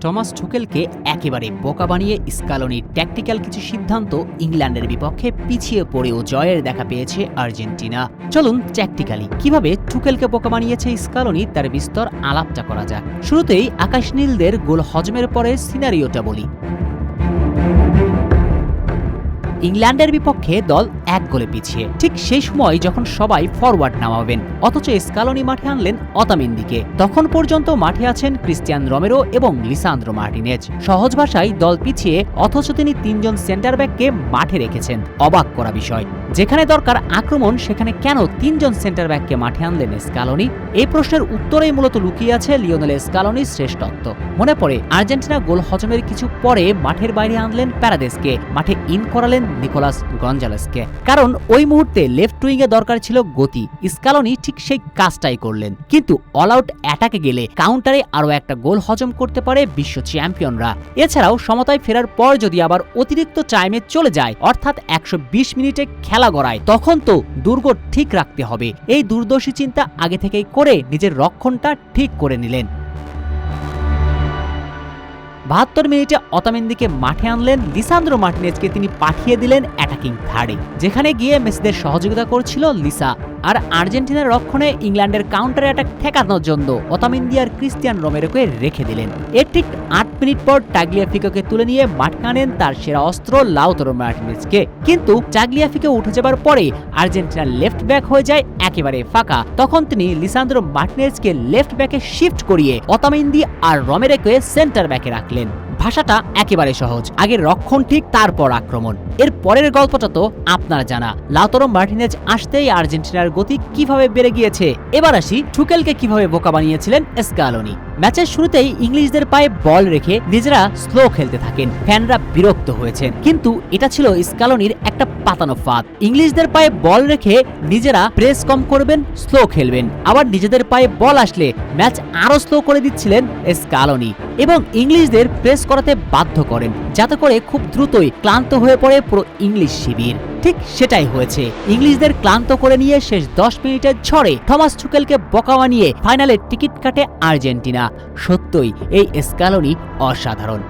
Thomas টুকেলকে একেবারে বোকা বানিয়ে স্কালোনির ট্যাকটিক্যাল কিছু সিদ্ধান্ত ইংল্যান্ডের বিপক্ষে পিছিয়ে পড়েও জয়ের দেখা পেয়েছে আর্জেন্টিনা। চলুন ট্যাকটিক্যালি কিভাবে টুকেলকে বোকা বানিয়েছে স্কালোনি তার বিস্তর আলাপটা করা যাক। শুরুতেই আকাশ নীলদের গোল হজমের পরে সিনারিওটা বলি। ইংল্যান্ডের বিপক্ষে দল 1 গোলে পিছিয়ে, ঠিক সেই সময় যখন সবাই ফরওয়ার্ড নামাবেন, অথচ স্কালোনি মাঠে আনলেন অতামেন্দিকে। তখন পর্যন্ত মাঠে আছেন ক্রিস্টিয়ান রোমেরো এবং লিসান্দ্রো মার্টিনেজ। সহজ ভাষায় দল পিছিয়ে, অথচ তিনি 3 জন সেন্টার ব্যাককে মাঠে রেখেছেন। অবাক করা বিষয়, যেখানে দরকার আক্রমণ সেখানে কেন 3 জন সেন্টার ব্যাককে মাঠে আনলেন স্কালোনি? এই প্রশ্নের উত্তরেই মূলত লুকিয়ে আছে লিওনেল স্কালোনির শ্রেষ্ঠত্ব। মনে পড়ে আর্জেন্টিনা গোল হজমের কিছু পরে মাঠের বাইরে আনলেন প্যারাদেসকে, মাঠে ইন করালেন নিকোলাস গঞ্জালেসকে, কারণ ওই মুহূর্তে লেফট উইং এ দরকার ছিল গতি। স্কালোনি ঠিক সেই কাজটাই করলেন, কিন্তু অল আউট অ্যাটাকে গেলে কাউন্টারে আরো একটা গোল হজম করতে পারে বিশ্ব চ্যাম্পিয়নরা। এছাড়াও সমতায় ফেরার পর যদি আবার অতিরিক্ত টাইমে চলে যায়, অর্থাৎ 120 মিনিটে খেলা গড়ায়, তখন তো দুর্গ ঠিক রাখতে হবে। এই দূরদর্শী চিন্তা আগে থেকেই করে নিজের রক্ষণটা ঠিক করে নিলেন। 72 মিনিটে অতামেন্দিকে মাঠে আনলেন, লিসান্দ্রো মার্টিনেজকে তিনি পাঠিয়ে দিলেন অ্যাটাকিং থার্ডে, যেখানে গিয়ে মেসিদের সহযোগিতা করছিল লিসা। আর আর্জেন্টিনার রক্ষণে ইংল্যান্ডের কাউন্টার অ্যাটাক ঠেকানোর জন্য অতামেন্দি আর ক্রিস্টিয়ান রোমেরোকে রেখে দিলেন। এর ঠিক 8 মিনিট পর টাগলিয়াফিকোকে তুলে নিয়ে মাঠে আনেন তার সেরা অস্ত্র লাউতারো মার্টিনেজকে। কিন্তু টাগলিয়াফিকো উঠে যাবার পরে আর্জেন্টিনার লেফট ব্যাক হয়ে যায় একেবারে ফাঁকা। তখন তিনি লিসান্দ্রো মার্টিনেজকে লেফট ব্যাকে শিফট করিয়ে অতামেন্দি আর রোমেরোকে সেন্টার ব্যাকে রাখলেন। ভাষাটা একেবারে সহজ, আগে রক্ষণ ঠিক, তারপর আক্রমণ। এর পরের গল্পটা তো আপনার জানা। লাউতারো মার্টিনেজ আসতেই আর্জেন্টিনার গতি কিভাবে বেড়ে গিয়েছে। এবার আসি টুকেলকে কিভাবে বোকা বানিয়েছিলেন স্কালোনি। ম্যাচের শুরুতেই ইংলিশদের পায়ে বল রেখে নিজেরা স্লো খেলতে থাকেন। ফ্যানরা বিরক্ত হয়েছেন, কিন্তু এটা ছিল স্কালোনির একটা পাতানো ফাঁদ। ইংলিশদের পায়ে বল রেখে নিজেরা প্রেস কম করবেন, স্লো খেলবেন, আবার নিজেদের পায়ে বল আসলে ম্যাচ আরো স্লো করে দিচ্ছিলেন স্কালোনি এবং ইংলিশদের প্রেস করাতে বাধ্য করেন, যাতে করে খুব দ্রুতই ক্লান্ত হয়ে পড়ে পুরো ইংলিশ শিবির। ঠিক সেটাই হয়েছে। ইংলিশদের ক্লান্ত করে নিয়ে শেষ 10 মিনিটের ঝড়ে টমাস টুকেলকে বোকা বানিয়ে ফাইনালে টিকিট কাটে আর্জেন্টিনা। সত্যই এই স্কালোনি অসাধারণ।